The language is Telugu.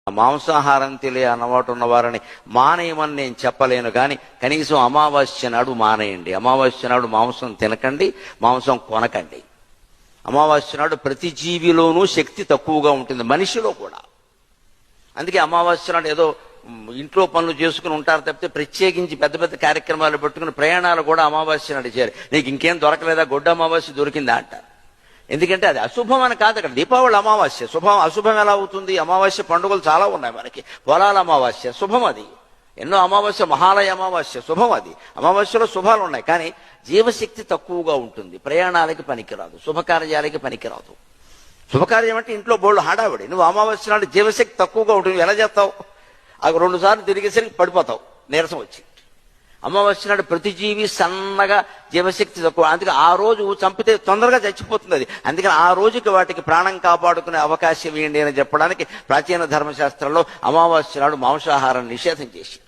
మాంసాహారం తినే అలవాటు ఉన్నవారని మానేయమని నేను చెప్పలేను, కానీ కనీసం అమావాస్య నాడు మానేయండి. అమావాస్య నాడు మాంసం తినకండి, మాంసం కొనకండి. అమావాస్య నాడు ప్రతి జీవిలోనూ శక్తి తక్కువగా ఉంటుంది, మనిషిలో కూడా. అందుకే అమావాస్య నాడు ఏదో ఇంట్లో పనులు చేసుకుని ఉంటారు తప్పితే ప్రత్యేకించి పెద్ద పెద్ద కార్యక్రమాలు పెట్టుకుని ప్రయాణాలు కూడా అమావాస్య నాడు చేయాలి. నీకు ఇంకేం దొరకలేదా, గొడ్డ అమావాస్య దొరికిందా అంటారు. ఎందుకంటే అది అశుభం అని కాదు. అక్కడ దీపావళి అమావాస్య, శుభం అశుభం ఎలా అవుతుంది? అమావాస్య పండుగలు చాలా ఉన్నాయి మనకి. పొలాల అమావాస్య శుభం, అది ఎన్నో అమావాస్య, మహాలయ అమావాస్య శుభం. అది అమావాస్యలో శుభాలు ఉన్నాయి, కానీ జీవశక్తి తక్కువగా ఉంటుంది, ప్రయాణాలకి పనికిరాదు, శుభకార్యాలకి పనికిరాదు. శుభకార్యం అంటే ఇంట్లో బోళ్ళు హడావిడి. నువ్వు అమావాస్య నాడు జీవశక్తి తక్కువగా ఉంటుంది, ఎలా చేస్తావు? అవి 2 సార్లు తిరిగేసరికి పడిపోతావు నీరసం వచ్చి. అమావాస్య నాడు ప్రతి జీవి సన్నగా, జీవశక్తి తక్కువ. అందుకే ఆ రోజు చంపితే తొందరగా చచ్చిపోతుంది అది. అందుకని ఆ రోజుకి వాటికి ప్రాణం కాపాడుకునే అవకాశం ఏంటి అని చెప్పడానికి ప్రాచీన ధర్మశాస్త్రంలో అమావాస్య నాడు మాంసాహారం నిషేధం చేసి